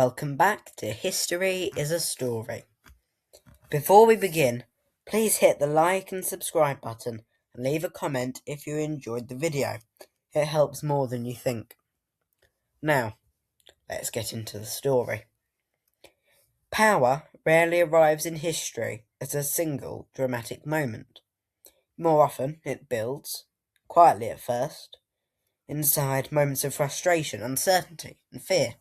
Welcome back to History is a Story. Before we begin, please hit the like and subscribe button and leave a comment if you enjoyed the video. It helps more than you think. Now, let's get into the story. Power rarely arrives in history as a single dramatic moment. More often, it builds, quietly at first, inside moments of frustration, uncertainty, and fear.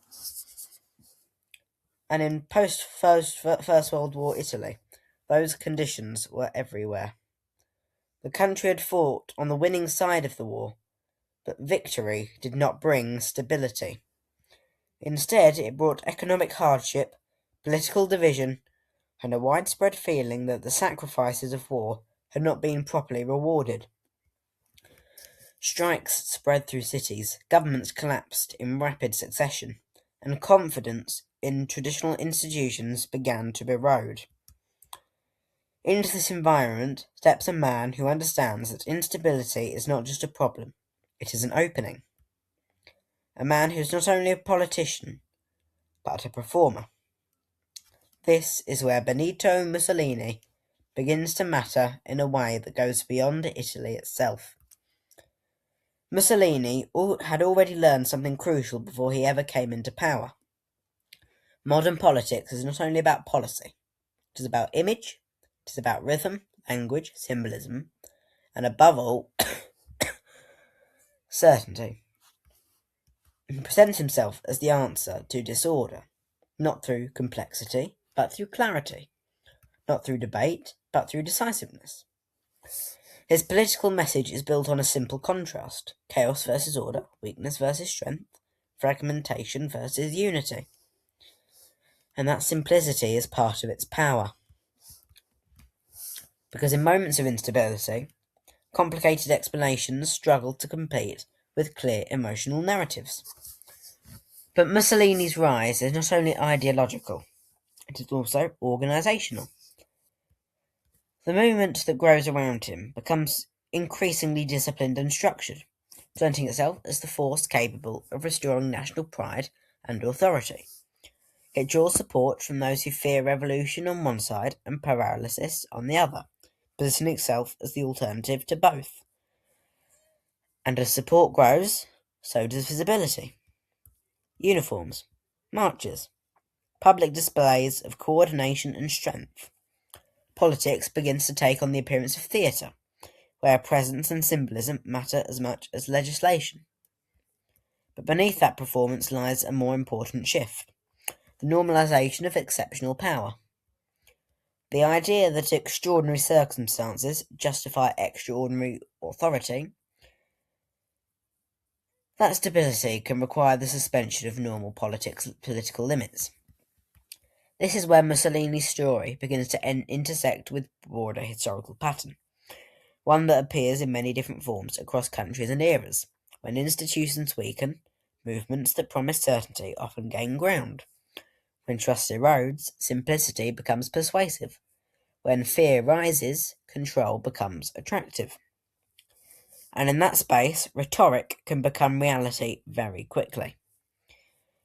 And in post-First World War Italy, those conditions were everywhere. The country had fought on the winning side of the war, but victory did not bring stability. Instead, it brought economic hardship, political division, and a widespread feeling that the sacrifices of war had not been properly rewarded. Strikes spread through cities, governments collapsed in rapid succession, and confidence in traditional institutions began to erode. Into this environment steps a man who understands that instability is not just a problem, it is an opening. A man who is not only a politician, but a performer. This is where Benito Mussolini begins to matter in a way that goes beyond Italy itself. Mussolini had already learned something crucial before he ever came into power. Modern politics is not only about policy, it is about image, it is about rhythm, language, symbolism, and above all, certainty. He presents himself as the answer to disorder, not through complexity, but through clarity, not through debate, but through decisiveness. His political message is built on a simple contrast: chaos versus order, weakness versus strength, fragmentation versus unity. And that simplicity is part of its power. Because in moments of instability, complicated explanations struggle to compete with clear emotional narratives. But Mussolini's rise is not only ideological, it is also organisational. The movement that grows around him becomes increasingly disciplined and structured, presenting itself as the force capable of restoring national pride and authority. It draws support from those who fear revolution on one side and paralysis on the other, positioning itself as the alternative to both. And as support grows, so does visibility. Uniforms, marches, public displays of coordination and strength. Politics begins to take on the appearance of theatre, where presence and symbolism matter as much as legislation. But beneath that performance lies a more important shift: the normalisation of exceptional power. The idea that extraordinary circumstances justify extraordinary authority. That stability can require the suspension of normal political limits. This is where Mussolini's story begins to intersect with broader historical pattern, one that appears in many different forms across countries and eras. When institutions weaken, movements that promise certainty often gain ground. When trust erodes, simplicity becomes persuasive. When fear rises, control becomes attractive. And in that space, rhetoric can become reality very quickly.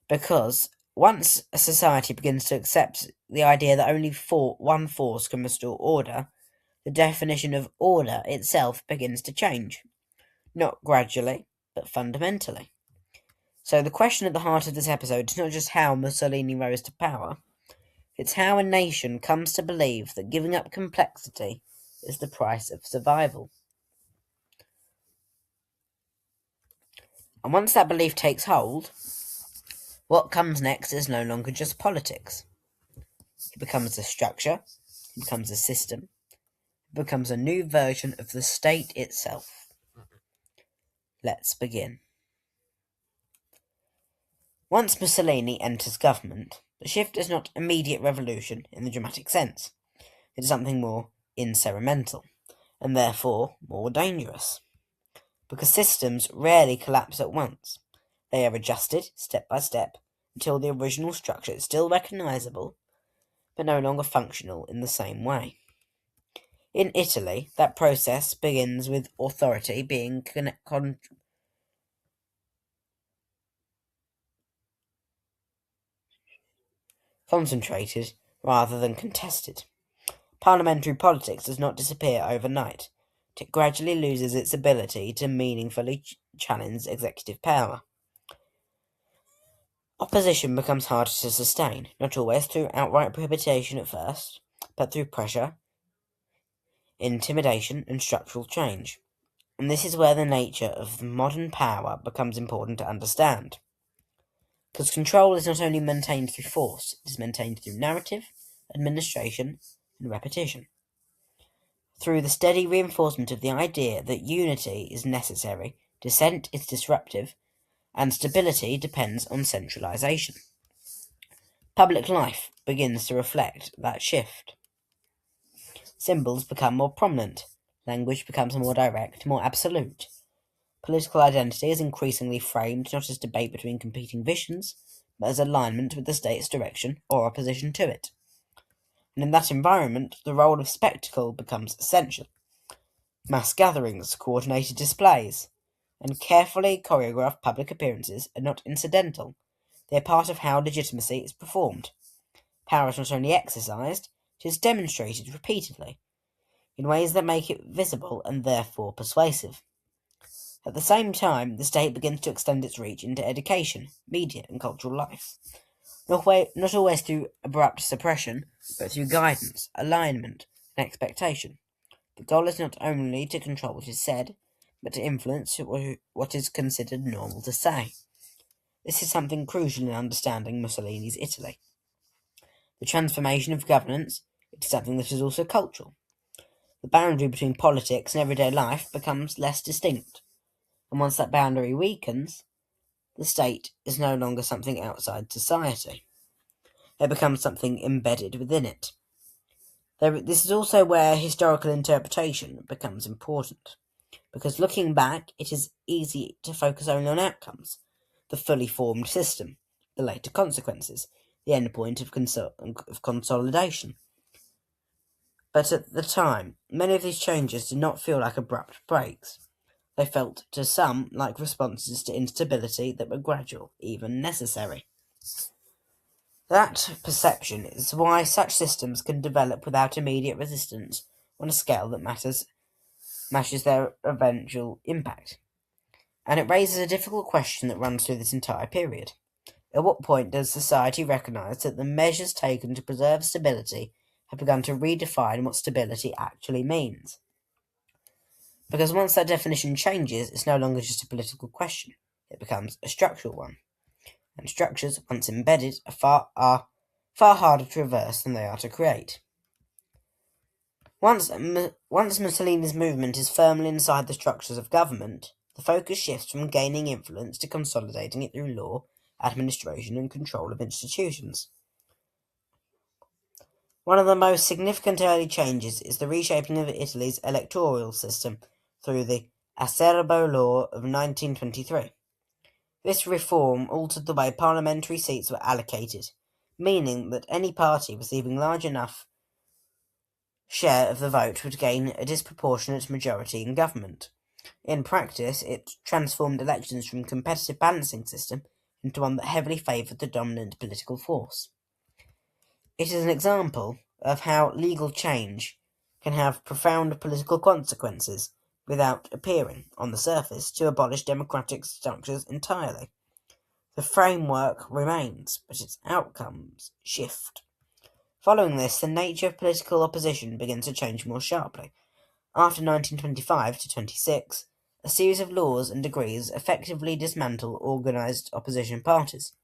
Because once a society begins to accept the idea that only one force can restore order, the definition of order itself begins to change. Not gradually, but fundamentally. So the question at the heart of this episode is not just how Mussolini rose to power, it's how a nation comes to believe that giving up complexity is the price of survival. And once that belief takes hold, what comes next is no longer just politics. It becomes a structure, it becomes a system, it becomes a new version of the state itself. Let's begin. Once Mussolini enters government, the shift is not immediate revolution in the dramatic sense. It is something more incremental, and therefore more dangerous. Because systems rarely collapse at once. They are adjusted step by step until the original structure is still recognisable, but no longer functional in the same way. In Italy, that process begins with authority being concentrated rather than contested. Parliamentary politics does not disappear overnight. It gradually loses its ability to meaningfully challenge executive power. Opposition becomes harder to sustain, not always through outright prohibition at first, but through pressure, intimidation, and structural change. And this is where the nature of modern power becomes important to understand. Because control is not only maintained through force, it is maintained through narrative, administration, and repetition. Through the steady reinforcement of the idea that unity is necessary, dissent is disruptive, and stability depends on centralization. Public life begins to reflect that shift. Symbols become more prominent, language becomes more direct, more absolute. Political identity is increasingly framed not as debate between competing visions, but as alignment with the state's direction or opposition to it. And in that environment, the role of spectacle becomes essential. Mass gatherings, coordinated displays, and carefully choreographed public appearances are not incidental. They are part of how legitimacy is performed. Power is not only exercised, it is demonstrated repeatedly, in ways that make it visible and therefore persuasive. At the same time, the state begins to extend its reach into education, media, and cultural life. Not always through abrupt suppression, but through guidance, alignment, and expectation. The goal is not only to control what is said, but to influence what is considered normal to say. This is something crucial in understanding Mussolini's Italy. The transformation of governance into something that is also cultural. The boundary between politics and everyday life becomes less distinct, and once that boundary weakens, the state is no longer something outside society. It becomes something embedded within it. This is also where historical interpretation becomes important, because looking back, it is easy to focus only on outcomes, the fully formed system, the later consequences, the endpoint of consolidation. But at the time, many of these changes did not feel like abrupt breaks. They felt to some like responses to instability that were gradual, even necessary. That perception is why such systems can develop without immediate resistance on a scale that matches their eventual impact. And it raises a difficult question that runs through this entire period. At what point does society recognise that the measures taken to preserve stability have begun to redefine what stability actually means? Because once that definition changes, it's no longer just a political question, it becomes a structural one. And structures, once embedded, are far harder to reverse than they are to create. Once Mussolini's movement is firmly inside the structures of government, the focus shifts from gaining influence to consolidating it through law, administration, and control of institutions. One of the most significant early changes is the reshaping of Italy's electoral system through the Acerbo Law of 1923. This reform altered the way parliamentary seats were allocated, meaning that any party receiving large enough share of the vote would gain a disproportionate majority in government. In practice, it transformed elections from a competitive balancing system into one that heavily favoured the dominant political force. It is an example of how legal change can have profound political consequences without appearing, on the surface, to abolish democratic structures entirely. The framework remains, but its outcomes shift. Following this, the nature of political opposition begins to change more sharply. After 1925 to 26, a series of laws and decrees effectively dismantle organised opposition parties.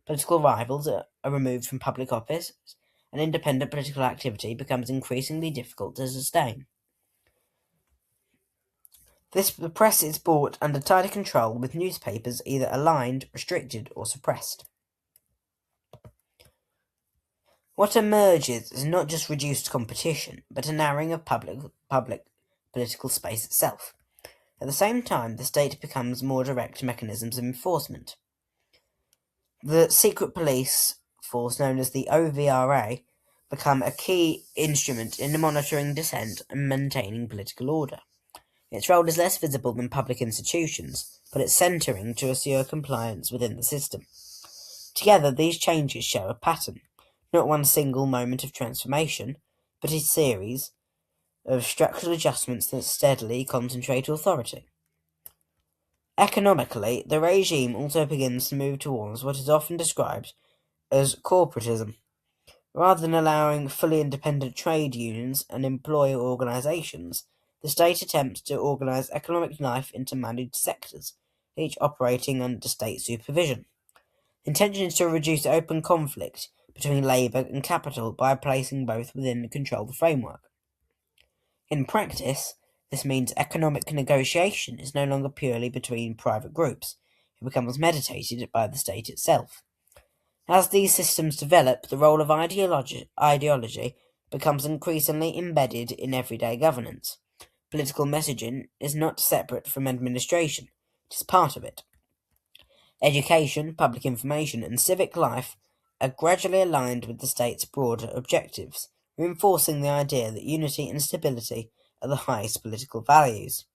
Political rivals are removed from public office, and independent political activity becomes increasingly difficult to sustain. The press is brought under tighter control, with newspapers either aligned, restricted, or suppressed. What emerges is not just reduced competition, but a narrowing of public political space itself. At the same time, the state becomes more direct mechanisms of enforcement. The secret police force, known as the OVRA, become a key instrument in monitoring dissent and maintaining political order. Its role is less visible than public institutions, but it's centering to assure compliance within the system. Together, these changes show a pattern. not one single moment of transformation, but a series of structural adjustments that steadily concentrate authority. Economically, the regime also begins to move towards what is often described as corporatism. Rather than allowing fully independent trade unions and employer organizations, the state attempts to organize economic life into managed sectors, each operating under state supervision. The intention is to reduce open conflict between labour and capital by placing both within a controlled framework. In practice, this means economic negotiation is no longer purely between private groups, it becomes mediated by the state itself. As these systems develop, the role of ideology becomes increasingly embedded in everyday governance. Political messaging is not separate from administration, it is part of it. Education, public information, and civic life are gradually aligned with the state's broader objectives, reinforcing the idea that unity and stability are the highest political values.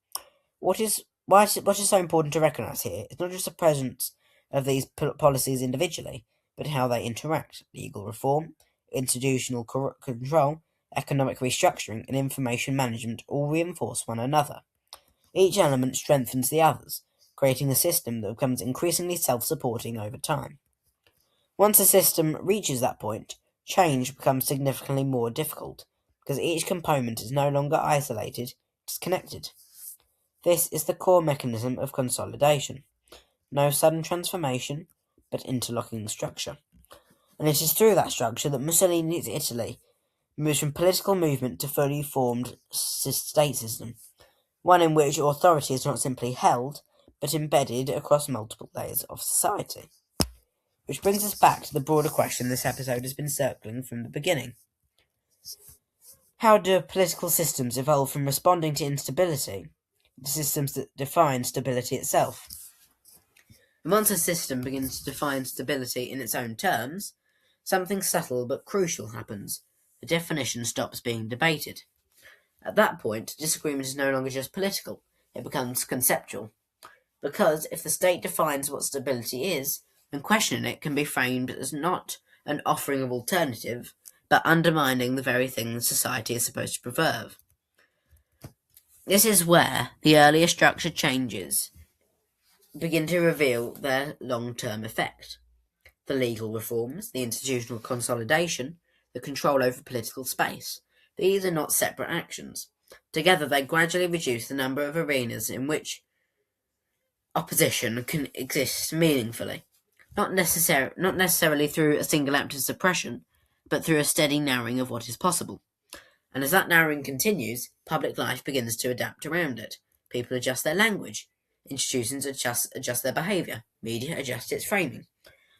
What is so important to recognise here is not just the presence of these policies individually, but how they interact. Legal reform, institutional control, economic restructuring, and information management all reinforce one another. Each element strengthens the others, creating a system that becomes increasingly self-supporting over time. Once a system reaches that point, change becomes significantly more difficult, because each component is no longer isolated, it is connected. This is the core mechanism of consolidation. No sudden transformation, but interlocking structure. And it is through that structure that Mussolini's Italy moves from political movement to fully formed state system, one in which authority is not simply held, but embedded across multiple layers of society. Which brings us back to the broader question this episode has been circling from the beginning. How do political systems evolve from responding to instability to systems that define stability itself? And once a system begins to define stability in its own terms, something subtle but crucial happens. The definition stops being debated. At that point, disagreement is no longer just political, it becomes conceptual. Because if the state defines what stability is, then questioning it can be framed as not an offering of alternative, but undermining the very thing society is supposed to preserve. This is where the earlier structure changes begin to reveal their long-term effect. The legal reforms, the institutional consolidation, the control over political space. These are not separate actions. Together they gradually reduce the number of arenas in which opposition can exist meaningfully, not necessarily through a single act of suppression, but through a steady narrowing of what is possible. And as that narrowing continues, public life begins to adapt around it. People adjust their language, institutions adjust their behaviour, media adjust its framing.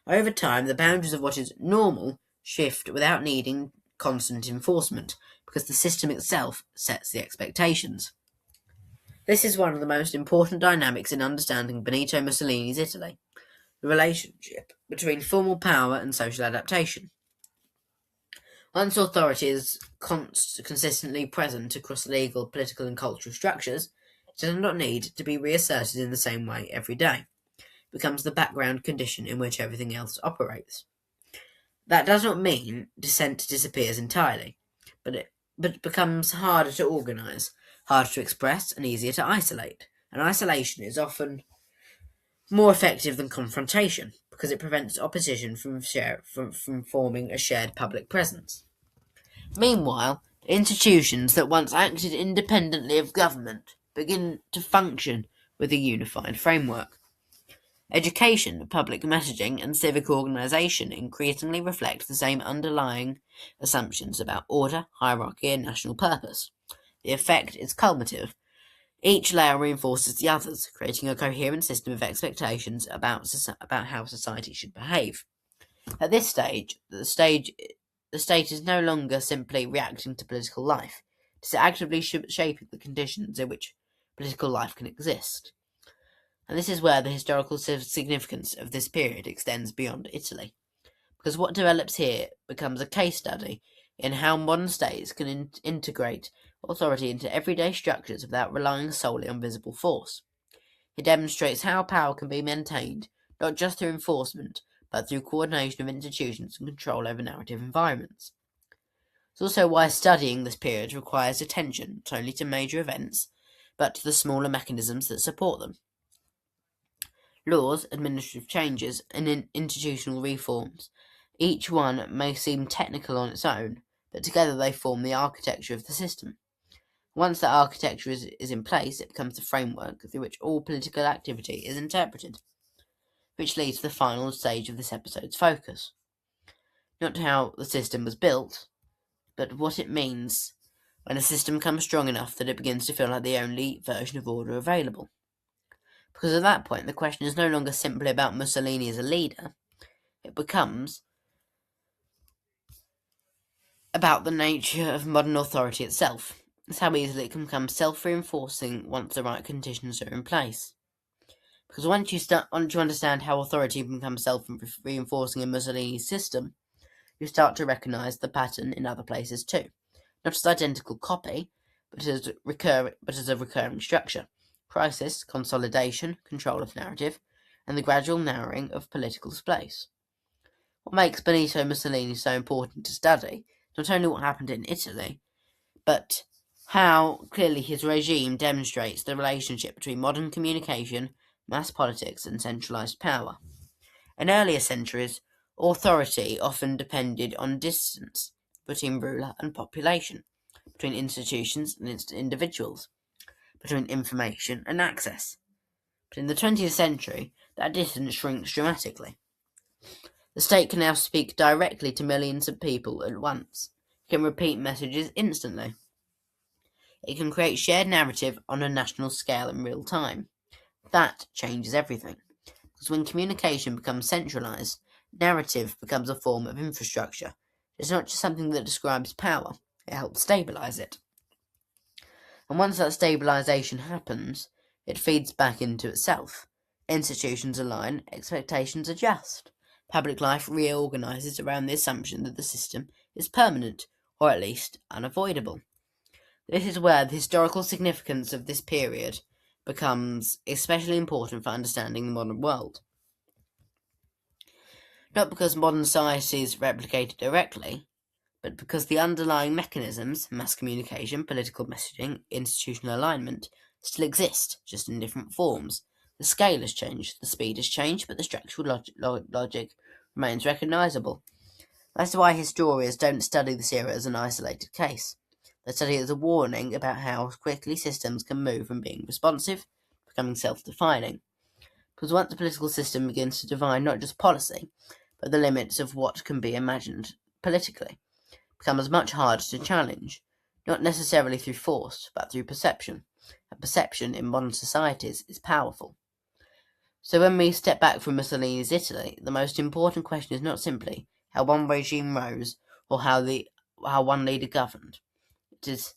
Over time, the boundaries of what is normal shift without needing constant enforcement, because the system itself sets the expectations. This is one of the most important dynamics in understanding Benito Mussolini's Italy, the relationship between formal power and social adaptation. Once authority is consistently present across legal, political, and cultural structures, it does not need to be reasserted in the same way every day. It becomes the background condition in which everything else operates. That does not mean dissent disappears entirely, but it becomes harder to organise, harder to express, and easier to isolate. And isolation is often more effective than confrontation, because it prevents opposition from forming a shared public presence. Meanwhile, institutions that once acted independently of government begin to function with a unified framework. Education, public messaging, and civic organisation increasingly reflect the same underlying assumptions about order, hierarchy, and national purpose. The effect is cumulative. Each layer reinforces the others, creating a coherent system of expectations about how society should behave. At this stage, the state is no longer simply reacting to political life. It is actively shaping the conditions in which political life can exist. And this is where the historical significance of this period extends beyond Italy, because what develops here becomes a case study in how modern states can integrate authority into everyday structures without relying solely on visible force. It demonstrates how power can be maintained, not just through enforcement, but through coordination of institutions and control over narrative environments. It's also why studying this period requires attention not only to major events, but to the smaller mechanisms that support them. Laws, administrative changes, and institutional reforms, each one may seem technical on its own, but together they form the architecture of the system. Once that architecture is in place, it becomes the framework through which all political activity is interpreted, which leads to the final stage of this episode's focus. Not how the system was built, but what it means when a system becomes strong enough that it begins to feel like the only version of order available. Because at that point, the question is no longer simply about Mussolini as a leader, it becomes about the nature of modern authority itself. It's how easily it can become self-reinforcing once the right conditions are in place. Because once you understand how authority becomes self-reinforcing in Mussolini's system, you start to recognise the pattern in other places too. Not as identical copy, but as a recurring structure. Crisis, consolidation, control of narrative, and the gradual narrowing of political space. What makes Benito Mussolini so important to study, not only what happened in Italy, but how clearly his regime demonstrates the relationship between modern communication, mass politics, and centralised power. In earlier centuries, authority often depended on distance between ruler and population, between institutions and individuals, between information and access. But in the 20th century, that distance shrinks dramatically. The state can now speak directly to millions of people at once. It can repeat messages instantly. It can create shared narrative on a national scale in real time. That changes everything. Because when communication becomes centralized, narrative becomes a form of infrastructure. It's not just something that describes power, it helps stabilize it. And once that stabilization happens, it feeds back into itself. Institutions align, expectations adjust. Public life reorganizes around the assumption that the system is permanent, or at least unavoidable. This is where the historical significance of this period becomes especially important for understanding the modern world. Not because modern society is replicated directly, but because the underlying mechanisms, mass communication, political messaging, institutional alignment, still exist, just in different forms. The scale has changed, the speed has changed, but the structural logic remains recognisable. That's why historians don't study this era as an isolated case. They study it as a warning about how quickly systems can move from being responsive to becoming self-defining. Because once the political system begins to define not just policy, but the limits of what can be imagined politically, becomes much harder to challenge, not necessarily through force, but through perception. And perception in modern societies is powerful. So when we step back from Mussolini's Italy, the most important question is not simply how one regime rose or how one leader governed. It is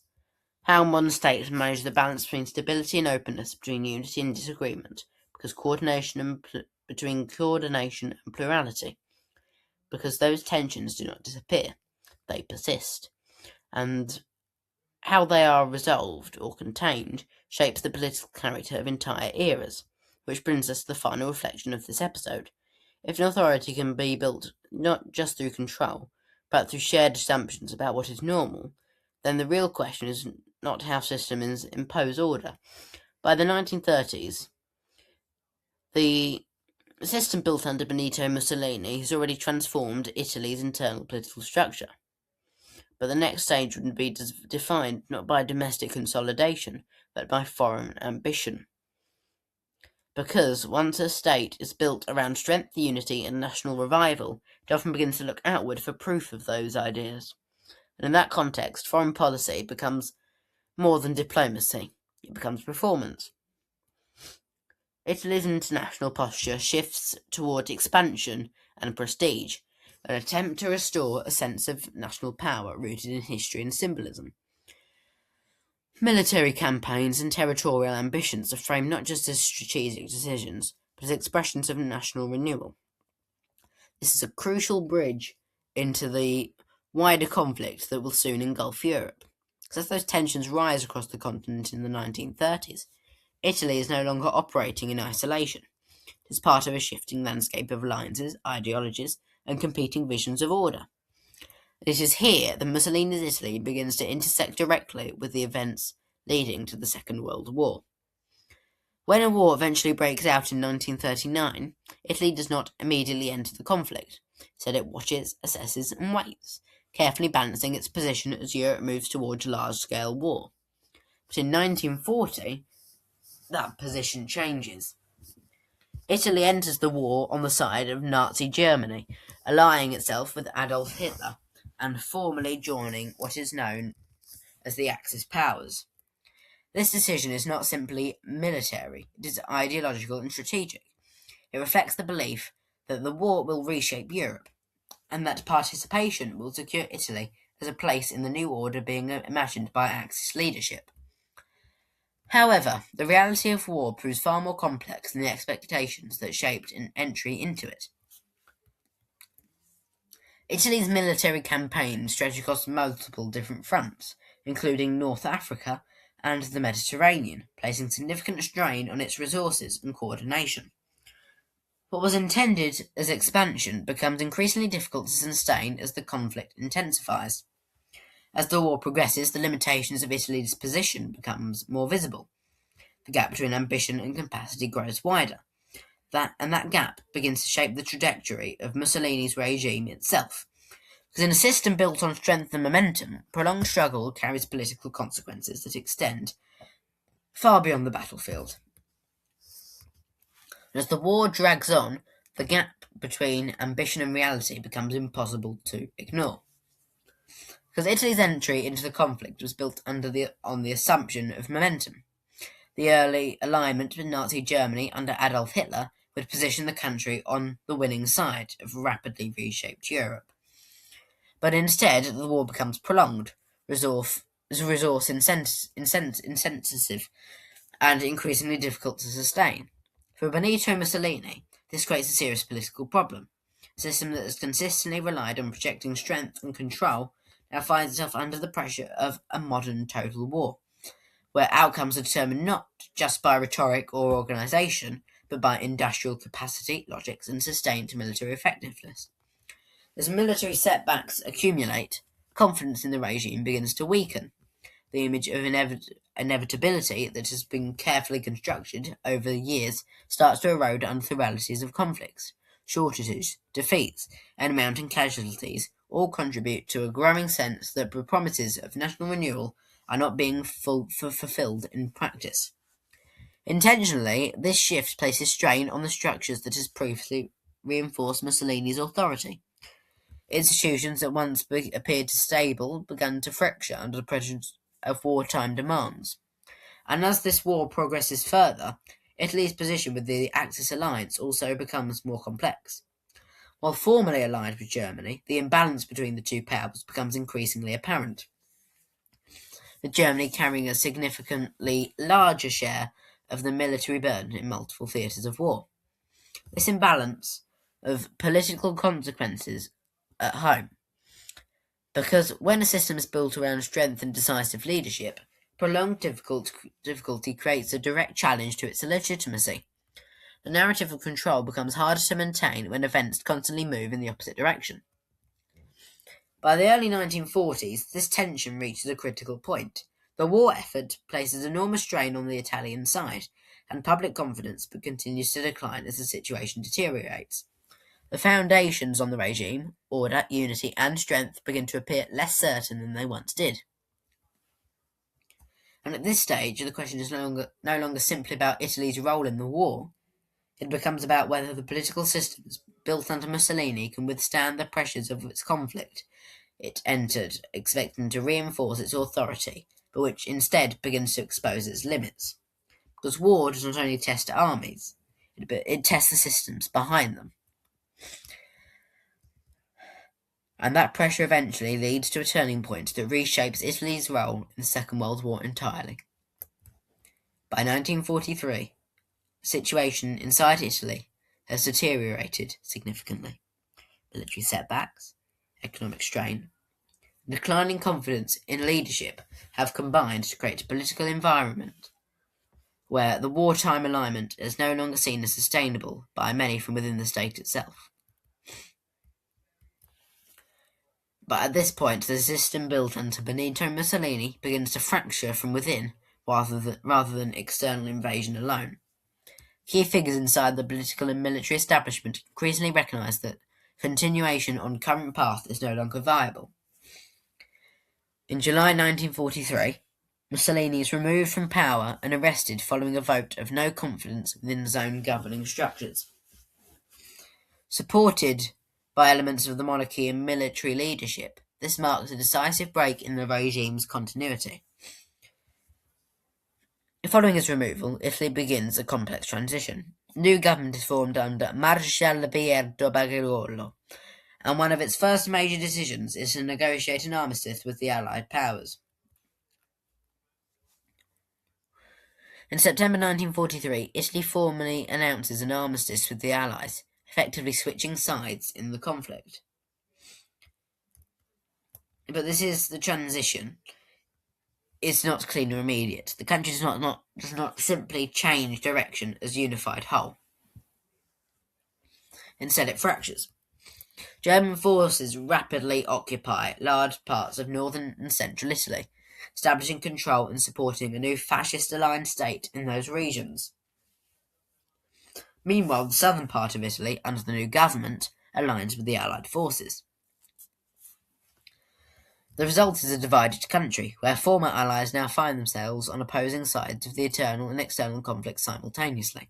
how modern states manage the balance between stability and openness, between unity and disagreement, between coordination and plurality, because those tensions do not disappear, they persist, and how they are resolved or contained shapes the political character of entire eras, which brings us to the final reflection of this episode. If an authority can be built not just through control, but through shared assumptions about what is normal, then the real question is not how systems impose order. By the 1930s, the system built under Benito Mussolini has already transformed Italy's internal political structure. But the next stage would be defined not by domestic consolidation, but by foreign ambition. Because once a state is built around strength, unity, and national revival, it often begins to look outward for proof of those ideas. And in that context, foreign policy becomes more than diplomacy, it becomes performance. Italy's international posture shifts toward expansion and prestige, an attempt to restore a sense of national power rooted in history and symbolism. Military campaigns and territorial ambitions are framed not just as strategic decisions, but as expressions of national renewal. This is a crucial bridge into the wider conflict that will soon engulf Europe. Because as those tensions rise across the continent in the 1930s, Italy is no longer operating in isolation. It as part of a shifting landscape of alliances, ideologies, and competing visions of order. It is here that Mussolini's Italy begins to intersect directly with the events leading to the Second World War. When a war eventually breaks out in 1939, Italy does not immediately enter the conflict. Instead, it watches, assesses, and waits, carefully balancing its position as Europe moves towards a large-scale war. But in 1940, that position changes. Italy enters the war on the side of Nazi Germany, allying itself with Adolf Hitler, and formally joining what is known as the Axis powers. This decision is not simply military, it is ideological and strategic. It reflects the belief that the war will reshape Europe, and that participation will secure Italy as a place in the new order being imagined by Axis leadership. However, the reality of war proves far more complex than the expectations that shaped an entry into it. Italy's military campaign stretched across multiple different fronts, including North Africa and the Mediterranean, placing significant strain on its resources and coordination. What was intended as expansion becomes increasingly difficult to sustain as the conflict intensifies. As the war progresses, the limitations of Italy's position becomes more visible. The gap between ambition and capacity grows wider. That gap begins to shape the trajectory of Mussolini's regime itself. Because in a system built on strength and momentum, prolonged struggle carries political consequences that extend far beyond the battlefield. As the war drags on, the gap between ambition and reality becomes impossible to ignore. Because Italy's entry into the conflict was built on the assumption of momentum. The early alignment with Nazi Germany under Adolf Hitler would position the country on the winning side of rapidly reshaped Europe. But instead, the war becomes prolonged, resource insensitive, and increasingly difficult to sustain. For Benito Mussolini, this creates a serious political problem. A system that has consistently relied on projecting strength and control now finds itself under the pressure of a modern total war, where outcomes are determined not just by rhetoric or organisation, but by industrial capacity, logics, and sustained military effectiveness. As military setbacks accumulate, confidence in the regime begins to weaken. The image of inevitability that has been carefully constructed over the years starts to erode under the realities of conflicts. Shortages, defeats, and mounting casualties all contribute to a growing sense that the promises of national renewal are not being fulfilled in practice. Intentionally, this shift places strain on the structures that has previously reinforced Mussolini's authority. Institutions that once appeared stable began to fracture under the pressure of wartime demands. And as this war progresses further, Italy's position with the Axis alliance also becomes more complex. While formally allied with Germany, the imbalance between the two powers becomes increasingly apparent, with Germany carrying a significantly larger share of the military burden in multiple theatres of war. This imbalance of political consequences at home, because when a system is built around strength and decisive leadership, prolonged difficulty creates a direct challenge to its legitimacy. The narrative of control becomes harder to maintain when events constantly move in the opposite direction. By the early 1940s, this tension reaches a critical point. The war effort places enormous strain on the Italian side, and public confidence continues to decline as the situation deteriorates. The foundations on the regime, order, unity, and strength begin to appear less certain than they once did. And at this stage, the question is no longer simply about Italy's role in the war. It becomes about whether the political systems built under Mussolini can withstand the pressures of its conflict it entered, expecting to reinforce its authority, but which instead begins to expose its limits. Because war does not only test armies, it tests the systems behind them. And that pressure eventually leads to a turning point that reshapes Italy's role in the Second World War entirely. By 1943, the situation inside Italy has deteriorated significantly. Military setbacks, economic strain, and declining confidence in leadership have combined to create a political environment where the wartime alignment is no longer seen as sustainable by many from within the state itself. But at this point, the system built under Benito Mussolini begins to fracture from within rather than external invasion alone. Key figures inside the political and military establishment increasingly recognise that continuation on current path is no longer viable. In July 1943, Mussolini is removed from power and arrested following a vote of no confidence within his own governing structures. Supported by elements of the monarchy and military leadership, this marks a decisive break in the regime's continuity. Following his removal, Italy begins a complex transition. New government is formed under Marshal Pier Bagliolo, and one of its first major decisions is to negotiate an armistice with the Allied powers. In September 1943, Italy formally announces an armistice with the Allies, effectively switching sides in the conflict. But this is the transition. It's not clean or immediate. The country does not simply change direction as a unified whole. Instead, it fractures. German forces rapidly occupy large parts of northern and central Italy, establishing control and supporting a new fascist-aligned state in those regions. Meanwhile, the southern part of Italy, under the new government, aligns with the Allied forces. The result is a divided country, where former allies now find themselves on opposing sides of the internal and external conflict simultaneously.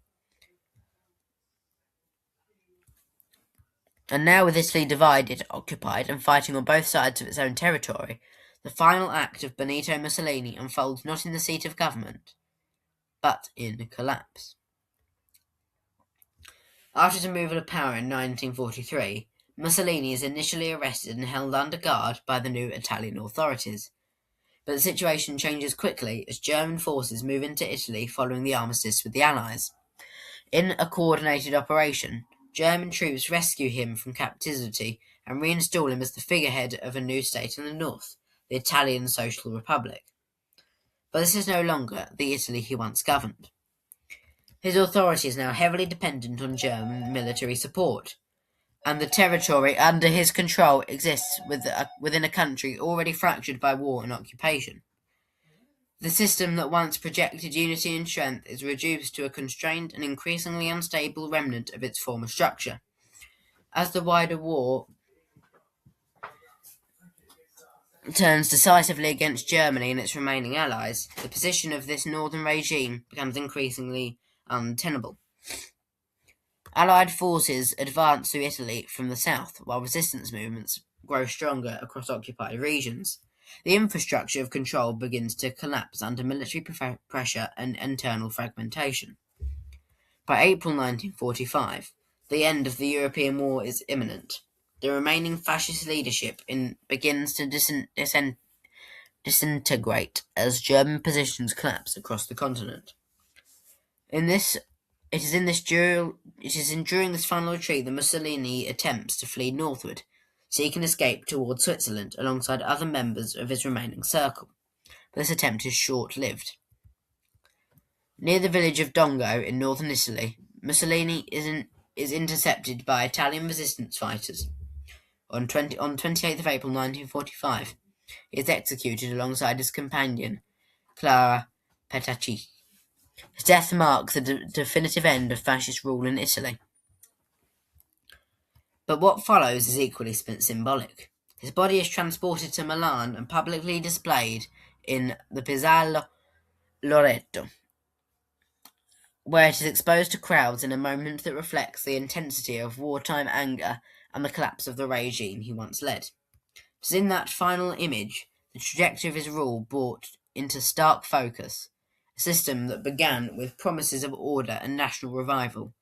And now with Italy divided, occupied, and fighting on both sides of its own territory, the final act of Benito Mussolini unfolds not in the seat of government, but in collapse. After his removal of power in 1943, Mussolini is initially arrested and held under guard by the new Italian authorities. But the situation changes quickly as German forces move into Italy following the armistice with the Allies. In a coordinated operation, German troops rescue him from captivity and reinstall him as the figurehead of a new state in the north, the Italian Social Republic. But this is no longer the Italy he once governed. His authority is now heavily dependent on German military support, and the territory under his control exists within a country already fractured by war and occupation. The system that once projected unity and strength is reduced to a constrained and increasingly unstable remnant of its former structure. As the wider war turns decisively against Germany and its remaining allies, the position of this northern regime becomes increasingly untenable. Allied forces advance through Italy from the south, while resistance movements grow stronger across occupied regions. The infrastructure of control begins to collapse under military pressure and internal fragmentation. By April 1945, the end of the European war is imminent. The remaining fascist leadership begins to disintegrate as German positions collapse across the continent. It is during this final retreat that Mussolini attempts to flee northward, seeking escape towards Switzerland alongside other members of his remaining circle. But this attempt is short-lived. Near the village of Dongo in northern Italy, Mussolini is intercepted by Italian resistance fighters. On 28th of April 1945, he is executed alongside his companion, Clara Petacci. His death marks the definitive end of fascist rule in Italy. But what follows is equally symbolic. His body is transported to Milan and publicly displayed in the Piazzale Loreto, where it is exposed to crowds in a moment that reflects the intensity of wartime anger and the collapse of the regime he once led. It is in that final image the trajectory of his rule brought into stark focus, a system that began with promises of order and national revival,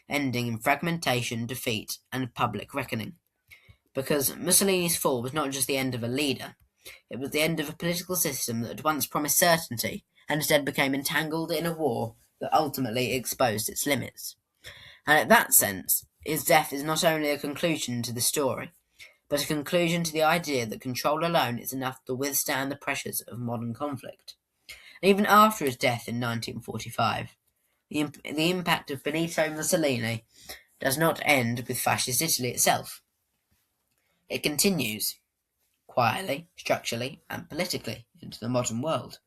ending in fragmentation, defeat, and public reckoning. Because Mussolini's fall was not just the end of a leader, it was the end of a political system that had once promised certainty and instead became entangled in a war that ultimately exposed its limits. And in that sense, his death is not only a conclusion to the story, but a conclusion to the idea that control alone is enough to withstand the pressures of modern conflict. And even after his death in 1945, the impact of Benito Mussolini does not end with Fascist Italy itself. It continues, quietly, structurally, and politically, into the modern world.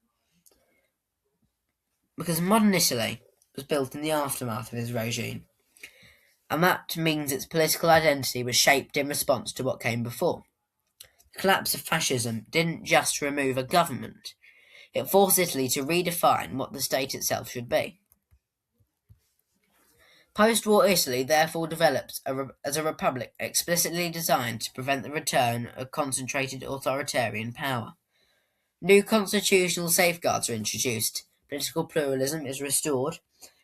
Because modern Italy was built in the aftermath of his regime, and that means its political identity was shaped in response to what came before. The collapse of fascism didn't just remove a government, it forced Italy to redefine what the state itself should be. Post-war Italy therefore developed as a republic explicitly designed to prevent the return of concentrated authoritarian power. New constitutional safeguards are introduced, political pluralism is restored,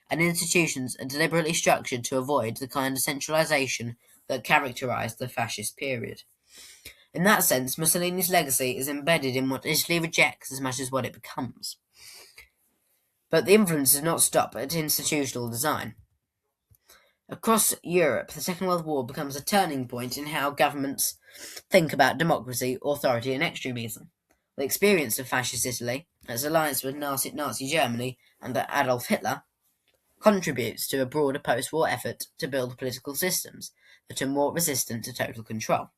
and institutions are deliberately structured to avoid the kind of centralisation that characterised the fascist period. In that sense, Mussolini's legacy is embedded in what Italy rejects as much as what it becomes. But the influence does not stop at institutional design. Across Europe, the Second World War becomes a turning point in how governments think about democracy, authority, and extremism. The experience of Fascist Italy, its alliance with Nazi Germany under Adolf Hitler, contributes to a broader post-war effort to build political systems that are more resistant to total control.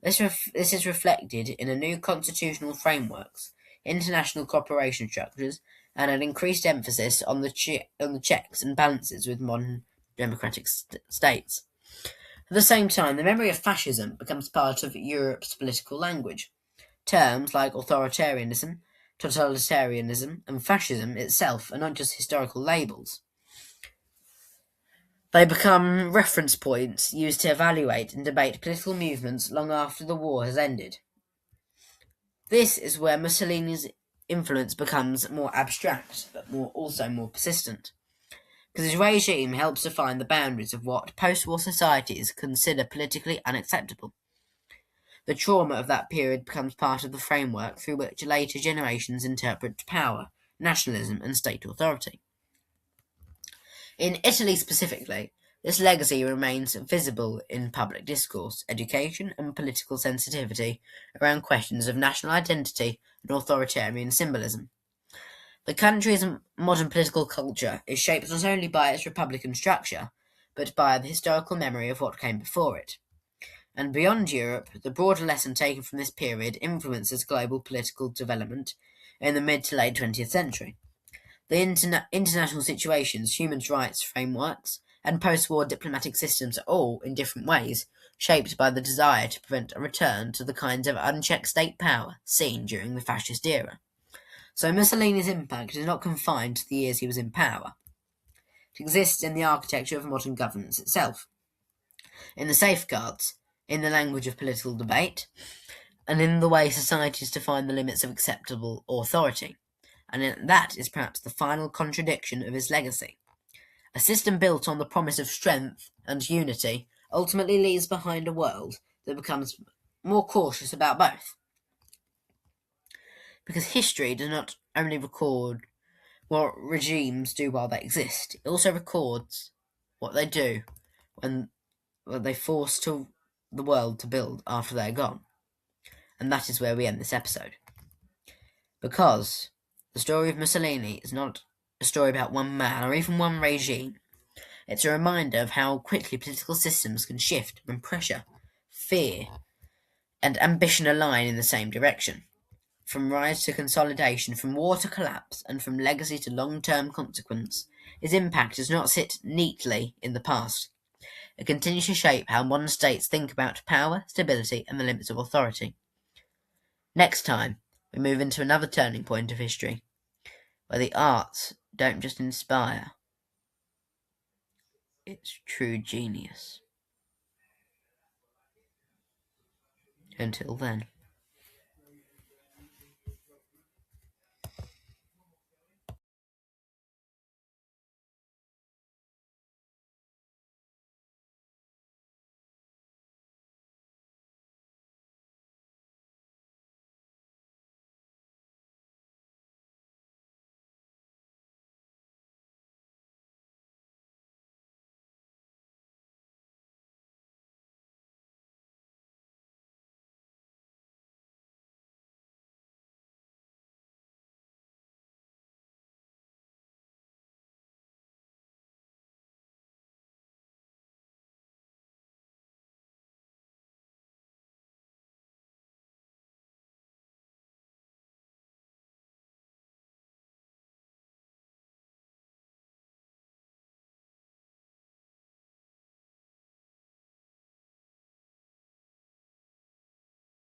This is reflected in a new constitutional frameworks, international cooperation structures, and an increased emphasis on the checks and balances with modern democratic states. At the same time, the memory of fascism becomes part of Europe's political language. Terms like authoritarianism, totalitarianism, and fascism itself are not just historical labels. They become reference points used to evaluate and debate political movements long after the war has ended. This is where Mussolini's influence becomes more abstract, but also more persistent, because his regime helps define the boundaries of what post-war societies consider politically unacceptable. The trauma of that period becomes part of the framework through which later generations interpret power, nationalism, and state authority. In Italy specifically, this legacy remains visible in public discourse, education, and political sensitivity around questions of national identity and authoritarian symbolism. The country's modern political culture is shaped not only by its republican structure, but by the historical memory of what came before it. And beyond Europe, the broader lesson taken from this period influences global political development in the mid to late 20th century. The international situations, human rights frameworks, and post-war diplomatic systems are all, in different ways, shaped by the desire to prevent a return to the kinds of unchecked state power seen during the fascist era. So Mussolini's impact is not confined to the years he was in power. It exists in the architecture of modern governance itself, in the safeguards, in the language of political debate, and in the way societies define the limits of acceptable authority. And that is perhaps the final contradiction of his legacy. A system built on the promise of strength and unity ultimately leaves behind a world that becomes more cautious about both. Because history does not only record what regimes do while they exist, it also records what they do when they force the world to build after they're gone. And that is where we end this episode. Because the story of Mussolini is not a story about one man or even one regime. It's a reminder of how quickly political systems can shift when pressure, fear, and ambition align in the same direction. From rise to consolidation, from war to collapse, and from legacy to long-term consequence, his impact does not sit neatly in the past. It continues to shape how modern states think about power, stability, and the limits of authority. Next time, we move into another turning point of history, where the arts don't just inspire, it's true genius. Until then.